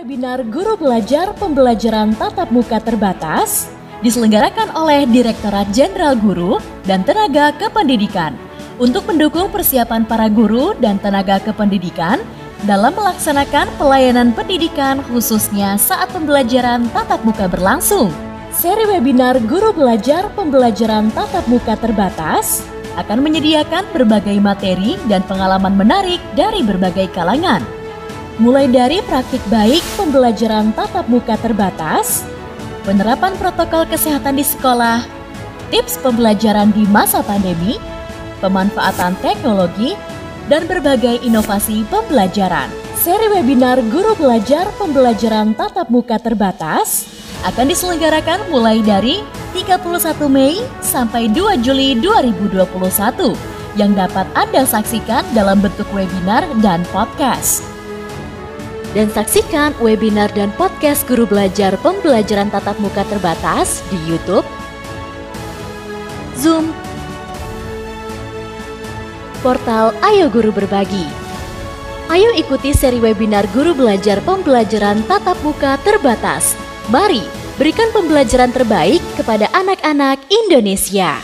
Webinar Guru Belajar Pembelajaran Tatap Muka Terbatas diselenggarakan oleh Direktorat Jenderal Guru dan Tenaga Kependidikan untuk mendukung persiapan para guru dan tenaga kependidikan dalam melaksanakan pelayanan pendidikan khususnya saat pembelajaran tatap muka berlangsung. Seri webinar Guru Belajar Pembelajaran Tatap Muka Terbatas akan menyediakan berbagai materi dan pengalaman menarik dari berbagai kalangan. Mulai dari praktik baik pembelajaran tatap muka terbatas, penerapan protokol kesehatan di sekolah, tips pembelajaran di masa pandemi, pemanfaatan teknologi, dan berbagai inovasi pembelajaran. Seri webinar Guru Belajar Pembelajaran Tatap Muka Terbatas akan diselenggarakan mulai dari 31 Mei sampai 2 Juli 2021 yang dapat Anda saksikan dalam bentuk webinar dan podcast. Dan saksikan webinar dan podcast Guru Belajar Pembelajaran Tatap Muka Terbatas di YouTube, Zoom, portal Ayo Guru Berbagi. Ayo ikuti seri webinar Guru Belajar Pembelajaran Tatap Muka Terbatas. Mari berikan pembelajaran terbaik kepada anak-anak Indonesia.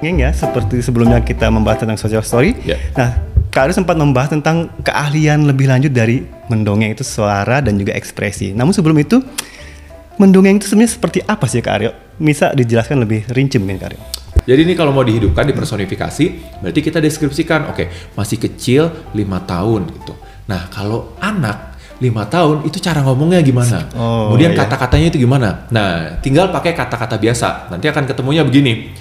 Ya, seperti sebelumnya kita membahas tentang social story. Nah, Kak Aryo sempat membahas tentang keahlian lebih lanjut dari mendongeng, itu suara dan juga ekspresi. Namun sebelum itu, mendongeng itu sebenarnya seperti apa sih Kak Aryo? Bisa dijelaskan lebih rinci mungkin Kak Aryo? Jadi ini kalau mau dihidupkan, dipersonifikasi, berarti kita deskripsikan, oke, masih kecil 5 tahun gitu. Nah, kalau anak 5 tahun itu cara ngomongnya gimana? Kemudian kata-katanya itu gimana? Nah, tinggal pakai kata-kata biasa. Nanti akan ketemunya begini.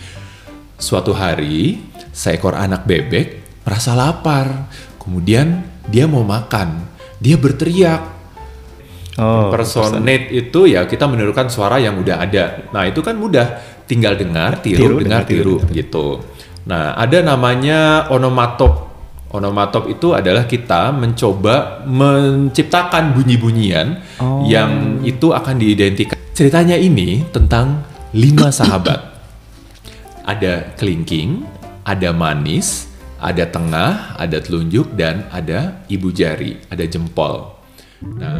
Suatu hari, seekor anak bebek merasa lapar. Kemudian dia mau makan. Dia berteriak. Impersonate itu ya kita menirukan suara yang udah ada. Nah, itu kan mudah. Tinggal dengar, tiru, dengar, tiru gitu. Nah, ada namanya onomatop. Onomatop itu adalah kita mencoba menciptakan bunyi-bunyian yang itu akan diidentikan. Ceritanya ini tentang 5 sahabat. Ada kelingking, ada manis, ada tengah, ada telunjuk, dan ada ibu jari, ada jempol. Nah,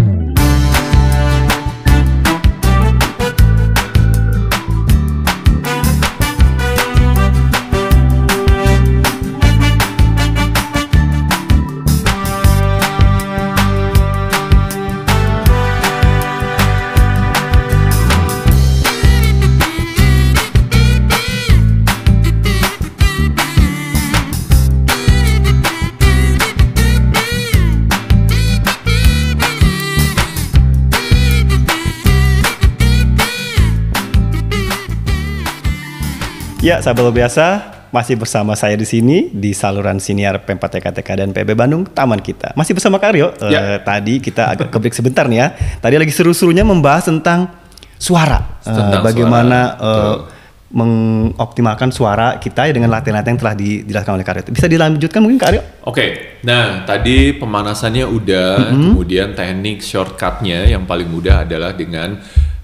ya, sahabat luar biasa, masih bersama saya di sini di saluran siniar Pempa TK dan PB Bandung Taman Kita. Masih bersama Kak Aryo. Tadi kita agak ke break sebentar nih ya. Tadi lagi seru-serunya membahas tentang suara. Bagaimana mengoptimalkan suara kita ya dengan latihan-latihan yang telah dijelaskan oleh Kak Aryo. Bisa dilanjutkan mungkin Kak Aryo? Oke. Nah, tadi pemanasannya udah, kemudian teknik shortcutnya yang paling mudah adalah dengan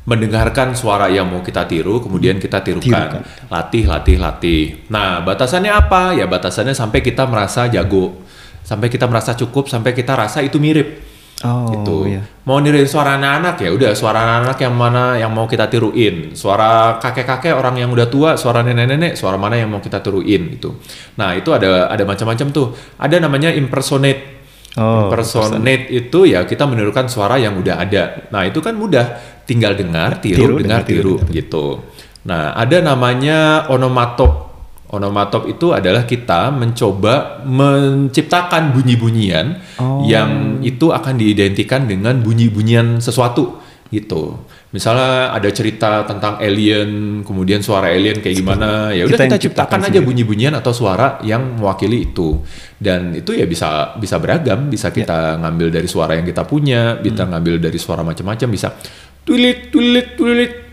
mendengarkan suara yang mau kita tiru, kemudian kita tirukan. Latih. Nah, batasannya apa? Ya batasannya sampai kita merasa jago, sampai kita merasa cukup, sampai kita rasa itu mirip. Gitu. Iya. Mau niruin suara anak-anak ya udah, suara anak-anak yang mana yang mau kita tiruin. Suara kakek-kakek, orang yang udah tua, suara nenek-nenek, suara mana yang mau kita tiruin gitu. Nah, itu ada macam-macam tuh. Ada namanya impersonate. Impersonate itu ya kita menirukan suara yang udah ada. Nah, itu kan mudah, tinggal dengar, tiru, dengar, tiru gitu. Nah, ada namanya onomatop. Onomatop itu adalah kita mencoba menciptakan bunyi-bunyian yang itu akan diidentikan dengan bunyi-bunyian sesuatu gitu. Misalnya ada cerita tentang alien, kemudian suara alien kayak gimana, ya udah kita ciptakan aja bunyi-bunyian atau suara yang mewakili itu. Dan itu ya bisa beragam, bisa kita ngambil dari suara yang kita punya, bisa ngambil dari suara macam-macam, bisa tulit,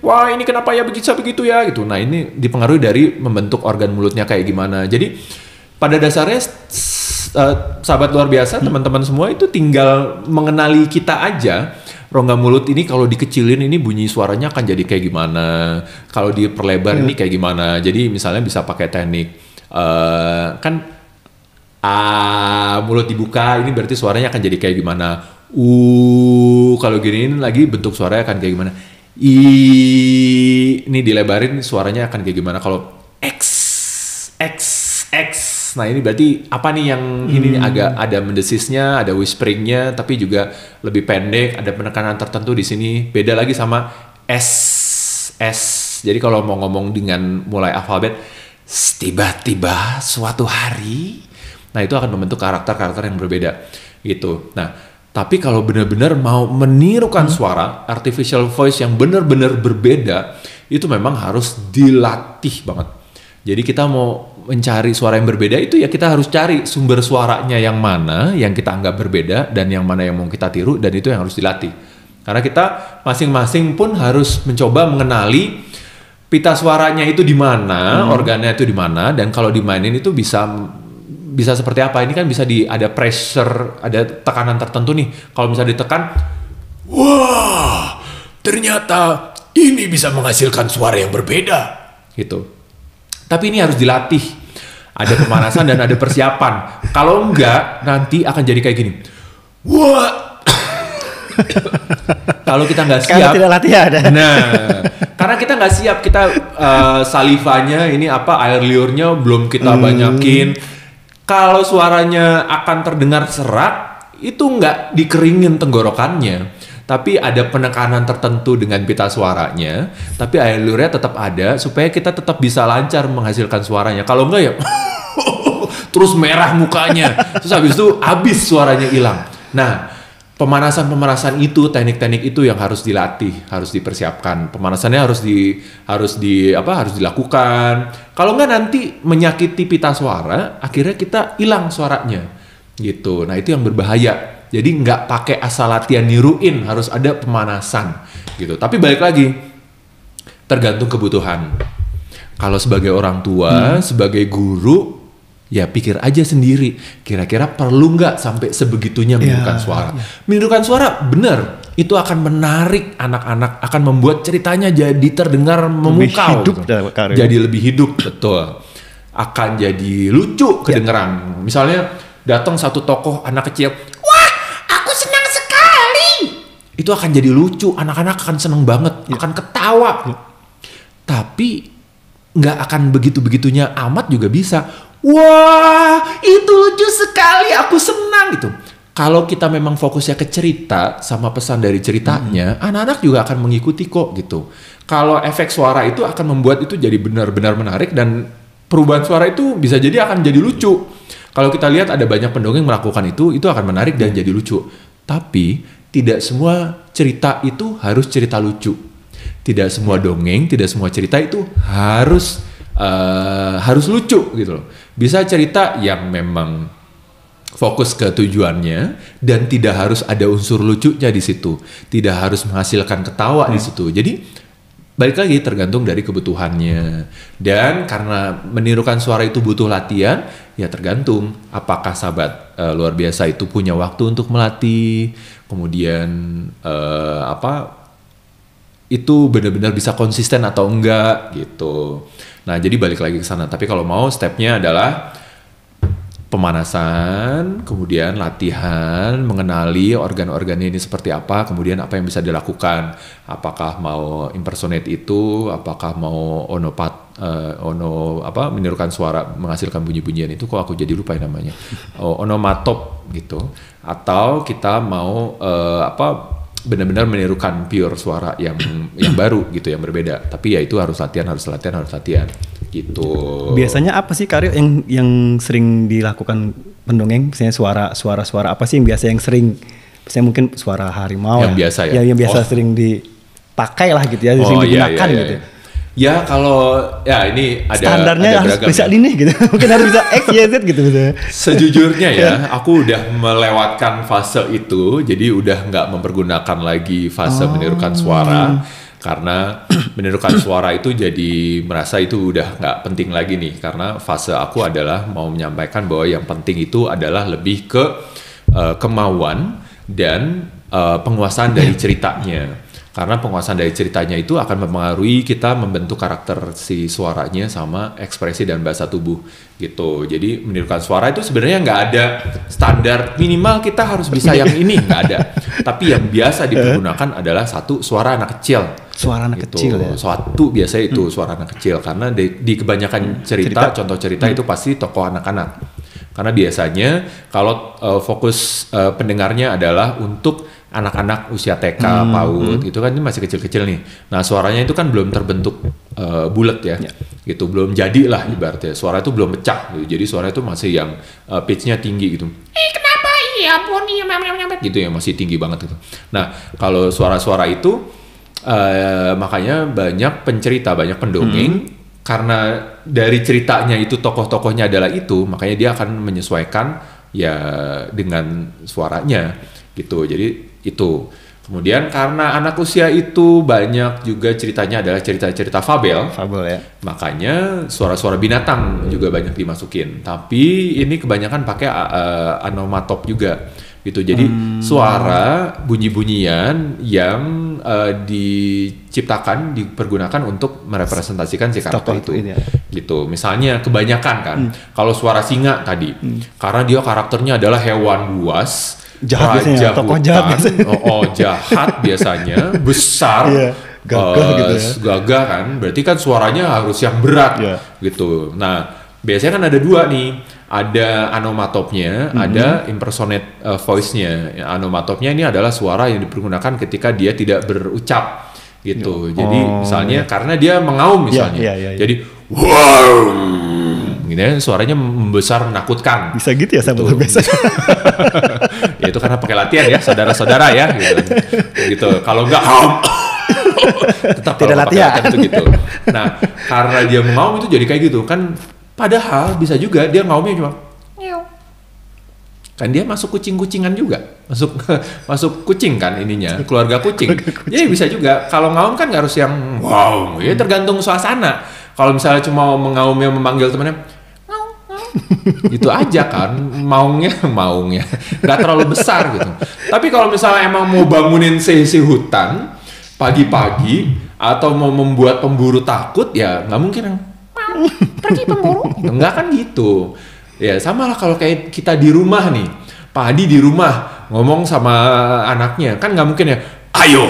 wah ini kenapa ya begitu ya gitu. Nah, ini dipengaruhi dari membentuk organ mulutnya kayak gimana. Jadi pada dasarnya sahabat luar biasa, teman-teman semua itu tinggal mengenali kita aja. Rongga mulut ini kalau dikecilin ini bunyi suaranya akan jadi kayak gimana, kalau diperlebar ini kayak gimana. Jadi misalnya bisa pakai teknik Kan mulut dibuka, ini berarti suaranya akan jadi kayak gimana. Kalau giniin lagi bentuk suaranya akan kayak gimana. Ini dilebarin suaranya akan kayak gimana. Kalau X. Nah ini berarti apa nih yang ini agak ada mendesisnya, ada whisperingnya, tapi juga lebih pendek, ada penekanan tertentu di sini. Beda lagi sama S. Jadi kalau mau ngomong dengan mulai alfabet, tiba-tiba suatu hari, nah itu akan membentuk karakter-karakter yang berbeda gitu. Nah, tapi kalau benar-benar mau menirukan suara artificial voice yang benar-benar berbeda, itu memang harus dilatih banget. Jadi kita mau mencari suara yang berbeda itu ya kita harus cari sumber suaranya yang mana yang kita anggap berbeda dan yang mana yang mau kita tiru, dan itu yang harus dilatih. Karena kita masing-masing pun harus mencoba mengenali pita suaranya itu di mana, organnya itu di mana, dan kalau dimainin itu bisa seperti apa. Ini kan bisa ada pressure, ada tekanan tertentu nih. Kalau misalnya ditekan, wah, ternyata ini bisa menghasilkan suara yang berbeda gitu. Tapi ini harus dilatih. Ada pemanasan dan ada persiapan. Kalau enggak, nanti akan jadi kayak gini. Wah. Kalau kita nggak siap. Karena tidak latihan. Nah, karena kita nggak siap, kita salivanya ini air liurnya belum kita banyakin. Kalau suaranya akan terdengar serak, itu nggak dikeringin tenggorokannya. Tapi ada penekanan tertentu dengan pita suaranya, tapi air liurnya tetap ada supaya kita tetap bisa lancar menghasilkan suaranya. Kalau enggak ya terus merah mukanya, terus habis itu habis suaranya hilang. Nah, pemanasan itu, teknik-teknik itu yang harus dilatih, harus dipersiapkan. Pemanasannya harus dilakukan. Kalau enggak nanti menyakiti pita suara, akhirnya kita hilang suaranya. Gitu. Nah, itu yang berbahaya. Jadi nggak pakai asal latihan niruin, harus ada pemanasan gitu. Tapi balik lagi, tergantung kebutuhan. Kalau sebagai orang tua, sebagai guru, ya pikir aja sendiri. Kira-kira perlu nggak sampai sebegitunya menirukan suara? Menirukan suara bener, itu akan menarik anak-anak, akan membuat ceritanya jadi terdengar memukau. Jadi lebih hidup, betul. Akan jadi lucu kedengeran. Misalnya datang satu tokoh anak kecil, itu akan jadi lucu, anak-anak akan seneng banget, akan ketawa. Tapi nggak akan begitu-begitunya amat juga bisa. Wah, itu lucu sekali, aku senang gitu. Kalau kita memang fokusnya ke cerita sama pesan dari ceritanya, anak-anak juga akan mengikuti kok gitu. Kalau efek suara itu akan membuat itu jadi benar-benar menarik, dan perubahan suara itu bisa jadi akan jadi lucu. Kalau kita lihat ada banyak pendongeng melakukan itu akan menarik dan jadi lucu. Tapi tidak semua cerita itu harus cerita lucu. Tidak semua dongeng, tidak semua cerita itu harus lucu gitu loh. Bisa cerita yang memang fokus ke tujuannya dan tidak harus ada unsur lucunya di situ. Tidak harus menghasilkan ketawa di situ. Jadi balik lagi tergantung dari kebutuhannya. Dan karena menirukan suara itu butuh latihan, ya tergantung apakah sahabat luar biasa itu punya waktu untuk melatih. Kemudian itu benar-benar bisa konsisten atau enggak gitu. Nah, jadi balik lagi ke sana. Tapi kalau mau stepnya adalah pemanasan, kemudian latihan, mengenali organ-organnya ini seperti apa, kemudian apa yang bisa dilakukan. Apakah mau impersonate itu, apakah mau menirukan suara, menghasilkan bunyi-bunyian itu, kok aku jadi lupa namanya. Onomatop gitu. Atau kita mau benar-benar menirukan pure suara yang baru gitu, yang berbeda. Tapi ya itu harus latihan gitu. Biasanya apa sih Karyo yang sering dilakukan pendongeng? Misalnya suara apa sih yang sering, misalnya mungkin suara harimau yang biasa ya. Yang biasa sering dipakai lah gitu ya, sering digunakan gitu. Ya kalau ini ada standarnya harus bisa ya. Ini gitu. Mungkin harus bisa X, Y, Z gitu misalnya. Sejujurnya ya, aku udah melewatkan fase itu, jadi udah nggak mempergunakan lagi fase menirukan suara. Karena menirukan suara itu jadi merasa itu udah nggak penting lagi nih. Karena fase aku adalah mau menyampaikan bahwa yang penting itu adalah lebih ke kemauan dan penguasaan dari ceritanya. Karena penguasaan dari ceritanya itu akan mempengaruhi kita membentuk karakter si suaranya sama ekspresi dan bahasa tubuh gitu. Jadi menirukan suara itu sebenarnya nggak ada standar minimal kita harus bisa yang ini, nggak ada. Tapi yang biasa dipergunakan adalah satu, suara anak kecil. Suara anak gitu. kecil ya. Suatu biasanya itu suara anak kecil karena di kebanyakan cerita, contoh cerita itu pasti tokoh anak-anak. Karena biasanya kalau fokus pendengarnya adalah untuk anak-anak usia TK, PAUD, itu kan ini masih kecil-kecil nih. Nah suaranya itu kan belum terbentuk bulat ya, gitu, belum jadi lah ibaratnya. Suara itu belum pecah, gitu. Jadi suara itu masih yang pitch-nya tinggi gitu. Kenapa? Iya ampun, gitu ya, masih tinggi banget gitu. Nah kalau suara-suara itu makanya banyak pencerita, banyak pendongeng. Karena dari ceritanya itu tokoh-tokohnya adalah itu, makanya dia akan menyesuaikan ya dengan suaranya gitu. Jadi itu. Kemudian karena anak usia itu banyak juga ceritanya adalah cerita-cerita fabel ya. Makanya suara-suara binatang juga banyak dimasukin. Tapi ini kebanyakan pakai onomatop juga gitu. Jadi suara bunyi-bunyian yang diciptakan, dipergunakan untuk merepresentasikan si karakter itu. Gitu. Misalnya kebanyakan kan kalau suara singa tadi karena dia karakternya adalah hewan buas, jahat biasanya, tokoh jahat biasanya. Jahat biasanya, besar, gagah gitu ya. Gagah kan, berarti kan suaranya harus yang berat gitu. Nah, biasanya kan ada dua nih, ada onomatopnya, ada impersonate voice-nya. Onomatopnya ini adalah suara yang dipergunakan ketika dia tidak berucap gitu. Jadi misalnya karena dia mengaum misalnya, jadi wow. Gini, suaranya membesar, menakutkan. Bisa gitu ya, sama biasa. Ya itu karena pakai latihan ya, saudara-saudara ya. Gitu. Kalau enggak, tetap tidak latihan itu gitu. Nah, karena dia mengaum itu jadi kayak gitu kan. Padahal bisa juga dia ngaumnya cuma kan dia masuk kucing-kucingan juga, masuk kucing kan ininya, keluarga kucing. Jadi bisa juga kalau ngaum kan nggak harus yang wow, ya tergantung suasana. Kalau misalnya cuma mengaumnya memanggil temannya, itu aja kan, maungnya nggak terlalu besar gitu. Tapi kalau misalnya emang mau bangunin si hutan pagi-pagi atau mau membuat pemburu takut, ya nggak mungkin yang pergi pemburu, nggak kan gitu. Ya sama lah kalau kayak kita di rumah nih, Pak Hadi di rumah ngomong sama anaknya, kan nggak mungkin ya, ayo,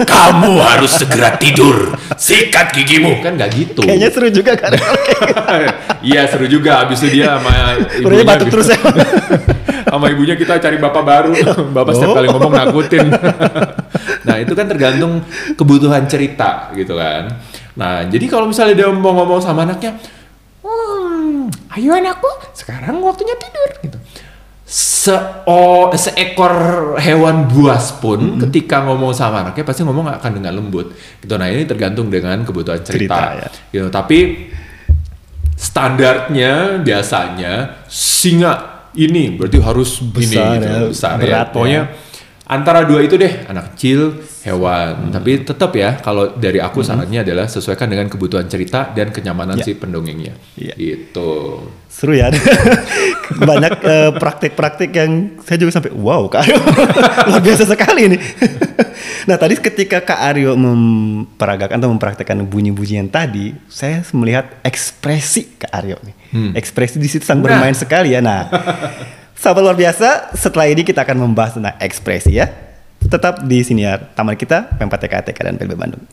kamu harus segera tidur, sikat gigimu, kan nggak gitu. Kayaknya seru juga kan? Iya seru juga, abis itu dia sama ibunya batuk terus ya. Sama ibunya kita cari bapak baru, bapak setiap kali ngomong nakutin. Nah itu kan tergantung kebutuhan cerita gitu kan. Nah jadi kalau misalnya dia mau ngomong sama anaknya, ayo anakku, sekarang waktunya tidur gitu. Seekor hewan buas pun ketika ngomong sama anaknya pasti ngomong akan dengan lembut gitu. Nah ini tergantung dengan kebutuhan cerita ya. Gitu. Tapi standarnya biasanya singa ini berarti harus besar, ini gitu, besar berat ya. Pokoknya antara dua itu deh, anak kecil, hewan. Tapi tetap ya, kalau dari aku sarannya adalah sesuaikan dengan kebutuhan cerita dan kenyamanan si pendongengnya. Gitu. Seru ya. Banyak praktik-praktik yang saya juga sampai wow, Kak Aryo. Luar biasa sekali nih. Nah tadi ketika Kak Aryo memperagakan atau mempraktekkan bunyi-bunyian tadi, saya melihat ekspresi Kak Aryo nih. Ekspresi di situ sangat bermain sekali ya. Nah, sahabat luar biasa, setelah ini kita akan membahas tentang ekspresi ya. Tetap di Siniar Taman Kita, Pemkot TK dan PLB Bandung.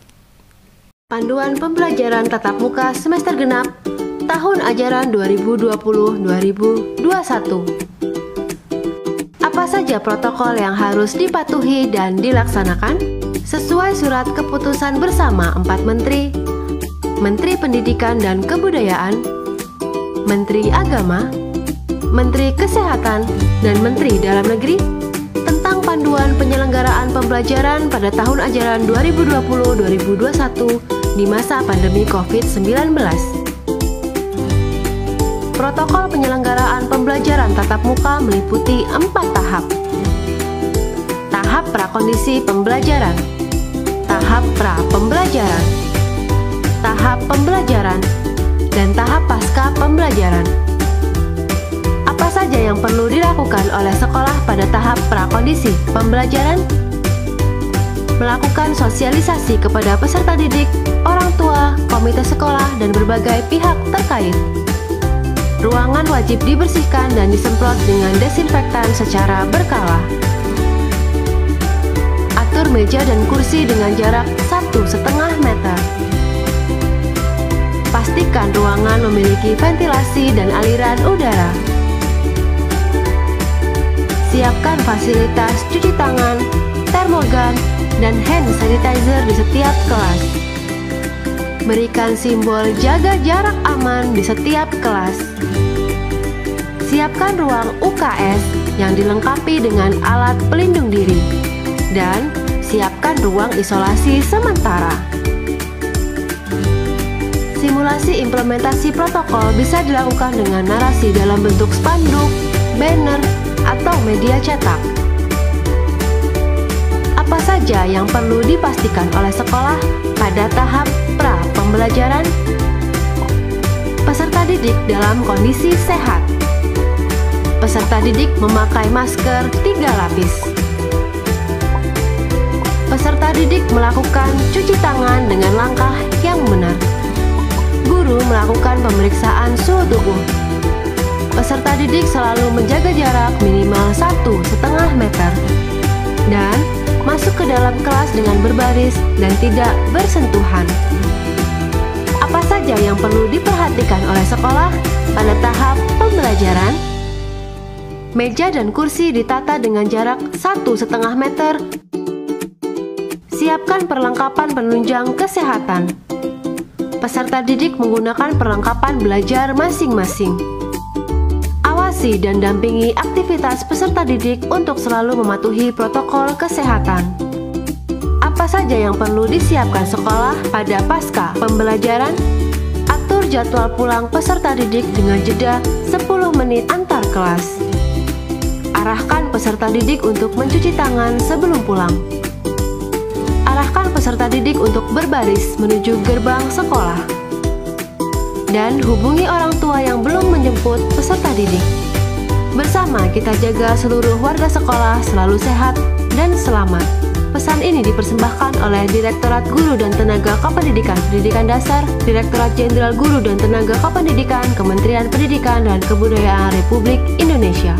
Panduan pembelajaran tatap muka semester genap tahun ajaran 2020-2021. Apa saja protokol yang harus dipatuhi dan dilaksanakan sesuai surat keputusan bersama 4 menteri, Menteri Pendidikan dan Kebudayaan, Menteri Agama, Menteri Kesehatan, dan Menteri Dalam Negeri tentang panduan penyelenggaraan pembelajaran pada tahun ajaran 2020-2021 di masa pandemi COVID-19. Protokol penyelenggaraan pembelajaran tatap muka meliputi 4 tahap. Tahap prakondisi pembelajaran, tahap pra-pembelajaran, tahap pembelajaran, dan tahap pasca pembelajaran. Apa saja yang perlu dilakukan oleh sekolah pada tahap prakondisi pembelajaran? melakukan sosialisasi kepada peserta didik, orang tua, komite sekolah, dan berbagai pihak terkait. Ruangan wajib dibersihkan dan disemprot dengan desinfektan secara berkala. Atur meja dan kursi dengan jarak 1,5 meter. Pastikan ruangan memiliki ventilasi dan aliran udara. Siapkan fasilitas cuci tangan, termogan, dan hand sanitizer di setiap kelas. Berikan simbol jaga jarak aman di setiap kelas. Siapkan ruang UKS yang dilengkapi dengan alat pelindung diri. Dan siapkan ruang isolasi sementara. Simulasi implementasi protokol bisa dilakukan dengan narasi dalam bentuk spanduk, banner, atau media cetak. Apa saja yang perlu dipastikan oleh sekolah pada tahap pra-pembelajaran? Peserta didik dalam kondisi sehat. Peserta didik memakai masker 3 lapis. Peserta didik melakukan cuci tangan dengan langkah yang benar. Guru melakukan pemeriksaan suhu tubuh. Peserta didik selalu menjaga jarak minimal 1,5 meter. Dan masuk ke dalam kelas dengan berbaris dan tidak bersentuhan. Apa saja yang perlu diperhatikan oleh sekolah pada tahap pembelajaran? Meja dan kursi ditata dengan jarak 1,5 meter. Siapkan perlengkapan penunjang kesehatan. Peserta didik menggunakan perlengkapan belajar masing-masing. Awasi dan dampingi aktivitas peserta didik untuk selalu mematuhi protokol kesehatan. Apa saja yang perlu disiapkan sekolah pada pasca pembelajaran? Atur jadwal pulang peserta didik dengan jeda 10 menit antar kelas. Arahkan peserta didik untuk mencuci tangan sebelum pulang. Arahkan peserta didik untuk berbaris menuju gerbang sekolah. Dan hubungi orang tua yang belum menjemput peserta didik. Bersama kita jaga seluruh warga sekolah selalu sehat dan selamat. Pesan ini dipersembahkan oleh Direktorat Guru dan Tenaga Kependidikan Pendidikan Dasar, Direktorat Jenderal Guru dan Tenaga Kependidikan, Kementerian Pendidikan dan Kebudayaan Republik Indonesia.